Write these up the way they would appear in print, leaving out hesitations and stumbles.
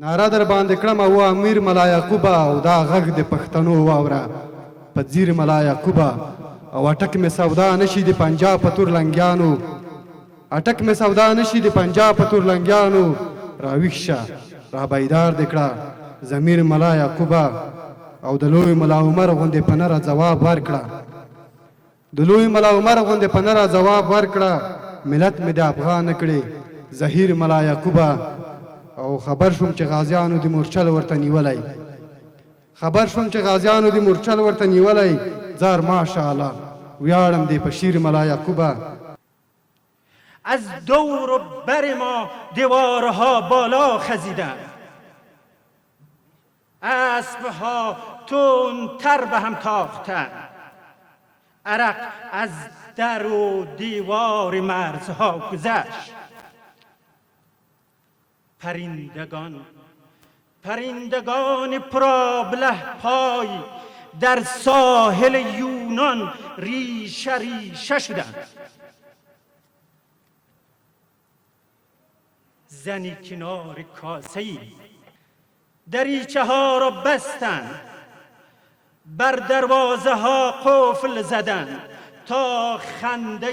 ناره در باندې کړم او امیر ملا یعقوبه او دا غږ د پښتنو واوره په ځیر ملا یعقوبه او اټک مې سودا نشي د پنجاب په تور لنګیانو اټک مې سودا نشي د پنجاب په تور لنګیانو راویښ شه را بیدار دې کړه ضمیر ملا یعقوبه او د لوی ملا عمر غوندې په نره ځواب ورکړه د لوی ملا عمر غوندې په نره ځواب ورکړه ملت مې د افغان کړې زهیر ملا یعقوبه او خبر شوم چې غازیانو د مورچل ورته نیولی خبر شوم چې غازیانو د مورچل ورته نیولی زار ماشاءالله ویاړم دی په شیر ملا یعقوبه. از دور و بر ما دیوارها بالا خزیدند، اسبها تندتر به هم تاختند، عرق از در و دیوار مرزها گذشت. پرندگان پرابله پای در ساحل یونان ریشه ریشه شدند. زنی کنار کاسه‌ای دریچه ها را بستند، بر دروازه ها قفل زدند تا خنده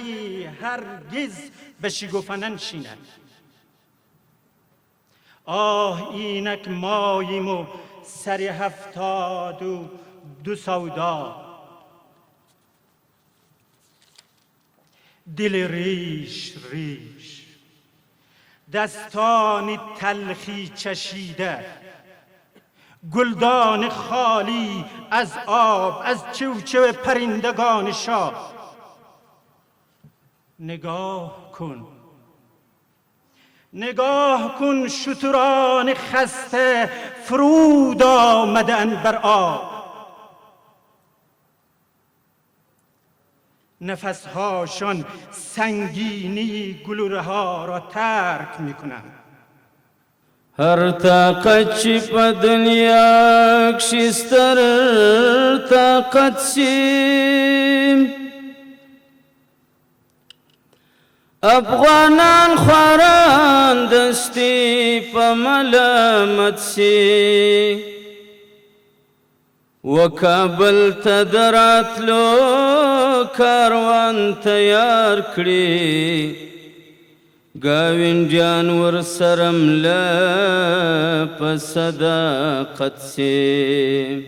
هرگز به شکوفه ننشیند. آه اینک ماییم و سر 72 سودا، دل ریش ریش، دستان تلخی چشیده، گلدان خالی از آب، از چوچو پرندگان شاه. نگاه کن شتران خسته فرود آمدن بر آب، نفسهاشان سنگینی گلوله ها را ترک می کنند. هر طاقت چې په دنیا کښې ستر طاقت سي، افغانان خواران دستی په ملامت سي، و کابل ته د راتلو کاروان تیار کړي، ګاونډیان ورسره مله په صداقت سي.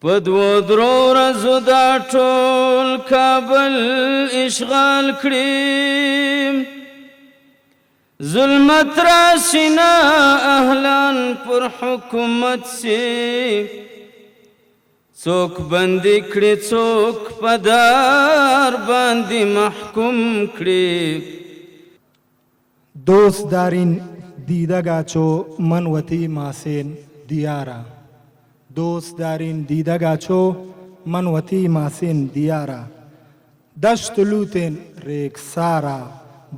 په دوو درو ورځو دا ټول کابل اشغال کړي، ظلمت را سینه اهلان پر حکومت سي، څوک بندي کړي څوک په دار باندې محکوم کړي. دوست دارین دیدگاچو منوتی ماسین دیارا، دوست دارین دیدگاچو منوتی ماسین دیارا، دشت لوتین ریک سارا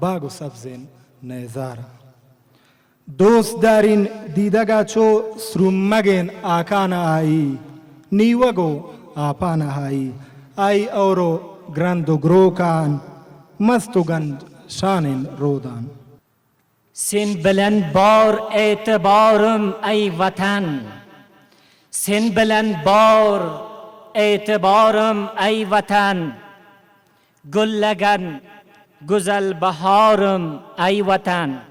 باغ سبزین نیزارا. دوست دارین دیدگاچو سرومگین آکانا آئی، نیوگو آپانا آئی، آئی اورو گرند و گروکان مست و گند شانین رودان. سن بلند بار اعتبارم ای وطن، سن بلند بار اعتبارم ای وطن، گل لگن گزل بهارم ای وطن.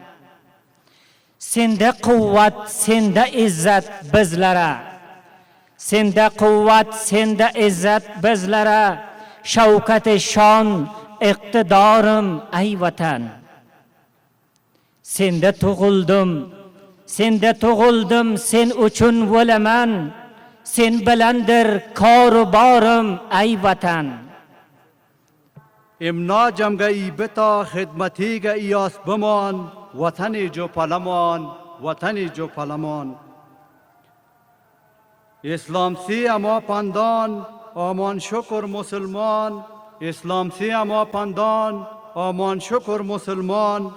سنده قوت سنده عزت بزلره، سنده قوت سنده عزت بزلره، شوکت شان اقتدارم ای وطن. سنده تغلدم سن اچون ولمن، سن بلندر کار و بارم ای وطن. امنا جمگئی بتا خدمتی گئی آس بمان، وطن جو پلمان وطن جو پلمان. اسلام سی اما پندان آمان شکر مسلمان، اسلام سی اما پندان آمان شکر مسلمان.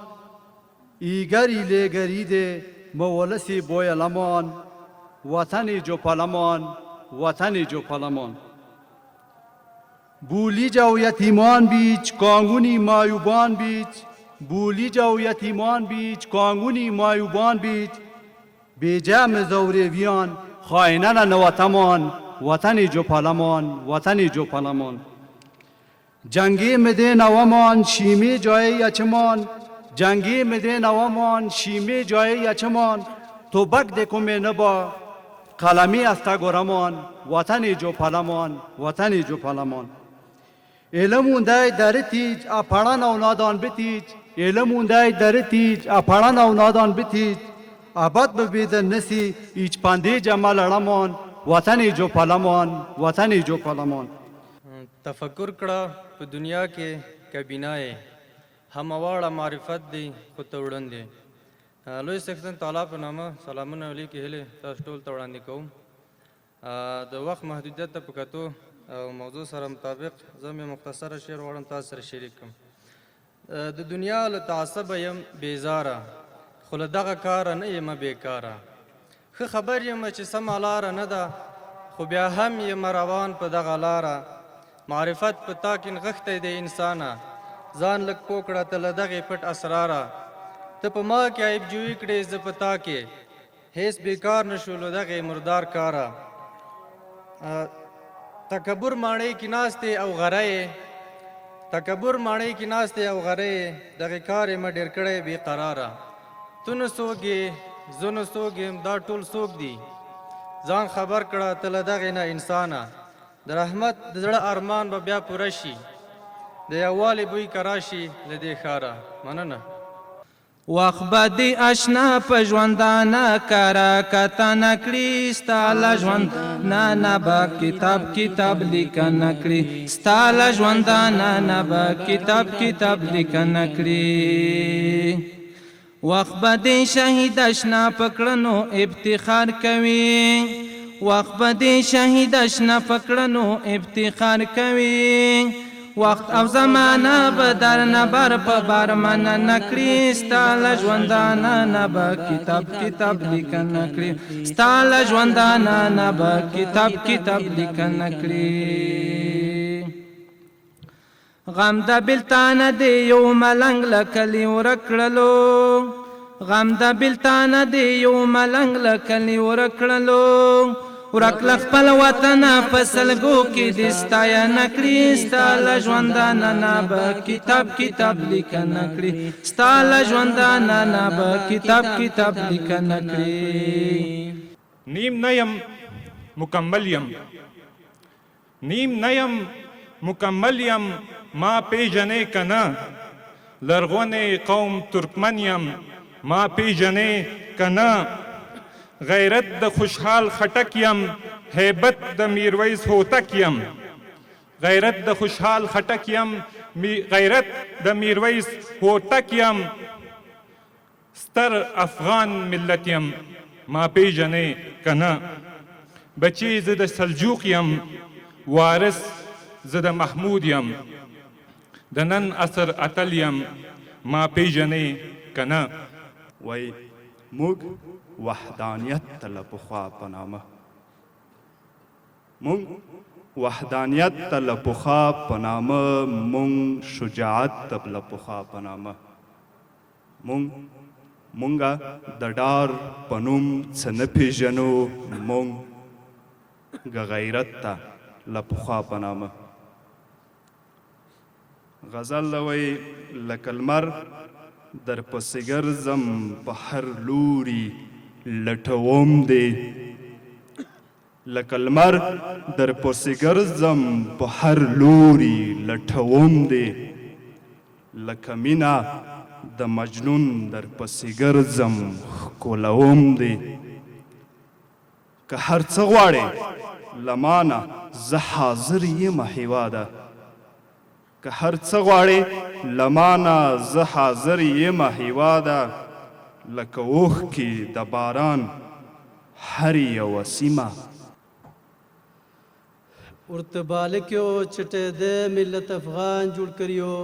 ایگری لگریده مولسی بویلمان، وطن جو پلمان وطن جو پلمان. بولی جو یتیمان بیچ کانگونی مایوبان بیچ، بولیج و یتیمان بیچ کانگونی مایوبان بیچ بیجه مزوریویان خاینان نواتمان وطن جو پالمان وطن جو پالمان جنگی مده نوامان شیمی جای یچمان جنگی مده نوامان شیمی جای یچمان تو بک دکم نبا قلمی استگورمان وطن جو پالمان وطن جو پالمان علموندای در تیج اپڑان او نادان بتیج علموندای در تیج اپڑان او نادان بتیج آباد ببیدن نسی ایچ پاندی جمال رمان وطن جو پالمان وطن جو پالمان تفکر کړه په دنیا کې کبینه یې همواړه معرفت دی خو ته وړاندې لوی سختن تعالی په نامه سلامونه علیکم هله تاسو ټول ته وړاندې کوم د وخت محدودیت ته په کتو او موضوع سره مطابق زه مې مختصره شعر غواړم تاسو سره شریک کړم د دنیا له تعصبه یم بیزاره خو له دغه کاره نه یم بیکاره ښه خبر یم چې سمه لاره نه ده خو بیا هم یم روان په دغه لاره معرفت په تا کې نغښتی دی انسانه ځان لږ پوه کړه ته له دغې پټ اسراره ته په ما کې عیب جویي کړې زه په تا کې هیڅ بیکار نه شو له دغې مردار کاره تکبر ماڼۍ کې ناستې او غره یې تکبر ماڼۍ کې ناستې او غره یې دغې کار یې مه ډېر کړی بې قراره تو نه څوک یې زه نه څوک یم دا ټول څوک دي ځان خبر کړه ته له دغې نه انسانه د رحمت د زړه ارمان به بیا پوره شي د یووالي بوی که راشي له دې ښاره مننه وخت به دې اشنا په ژوندانه کاره کتنه کړي ستا له ژوندانه نه به کتاب کتاب لیکنه کړي ستا له ژوندانه نه به کتاب کتاب لیکنه کړي وخت به دې شهید اشنا په کړنو افتخار کوي وخت به دې شهید اشنا په کړنو افتخار کوي وخت او زمانه به در نه بر په بر مننه کړي ستا له ژوندانه نه به کتاب کتاب لیکنه کړي ستا له ژوندانه نه به کتاب کتاب لیکنه کړي غم د بلتانه دی یو ملنګ له کلي ورک کړلو غم د بلتانه دی یو ملنګ له کلي ورک کړلو ورک له خپل وطنه په سلګو کې دې ستاینه کړي ستا له ژوندانه نه به کتاب کتاب لیکنه کړي ستا له ژوندانه نه به کتاب کتاب لیکنه کړي نیم نیم مکمل یم نیم نیم مکمل یم ما پیژنې کنه لرغونی قوم ترکمن یم ما پیژنې کنه غیرت د خوشحال خټک یم هیبت د میرویس هوتک یم غیرت د خوشحال خټک یم غیرت د میرویس هوتک یم ستر افغان ملت یم ما پیژنې کنه بچی زه د سلجوق یم وارث زه د محمود یم د نن عصر اتل یم ما پیژنې کنه وای موږ وحدانیت ته له پخوا په نامه موږ وحدانیت ته له پخوا په نامه موږ شجاعت ته له پخوا په نامه مونږه د ډار په نوم څه نه پېژنو مونږ غیرت ته له پخوا په نامه غزل وی لکه لمر در پسې ګرځم په هر لوري لټوم دی لکه لمر در پسې ګرځم په هر لوري لټوم دی لکه مینه د مجنون در پسې ګرځم ښکلوم دی که هر څه غواړې له مانه زه حاضر یم هیواده که هر څه غواړې له مانه زه حاضر یم هیواده لکه اوښکې د باران هر یوه سیمه ورته بالکیو چټه د ملت افغان جوړ کړیو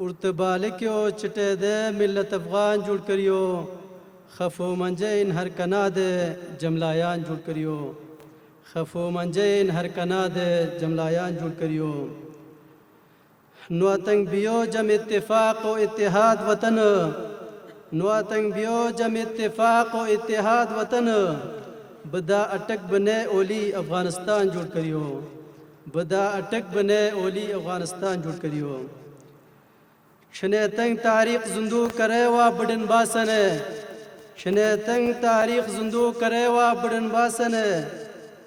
ورته بالکیو چټه د ملت افغان جوړ کړیو خفو منجین هر کنا د جملایان جوړ کړیو خفو منجین هر کنا د جملایان جوړ کړیو نو اتنگ بیو جم اتفاق و اتحاد وطن نو اتنگ بیو جم اتفاق و اتحاد وطن بدا اٹک بنے اولی افغانستان جوڑ کریو بدا اٹک بنے اولی افغانستان جوڑ کریو شنے تنگ تاریخ زندو کرے وا بڑن باسن شنے تنگ تاریخ زندو کرے وا بڑن باسن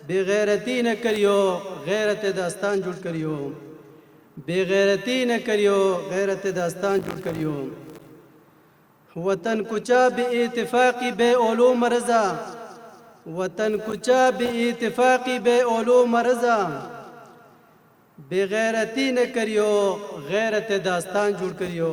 بے غیرتی نہ کریو غیرت داستان جوڑ کریو بے غیرتی نہ کریو غیرت داستان جوڑ کریو وطن کچا بے اتفاقی بے علوم رضا وطن کچا بے اتفاقی بے علوم رضا بے غیرتی نہ کریو غیرت داستان جوڑ کریو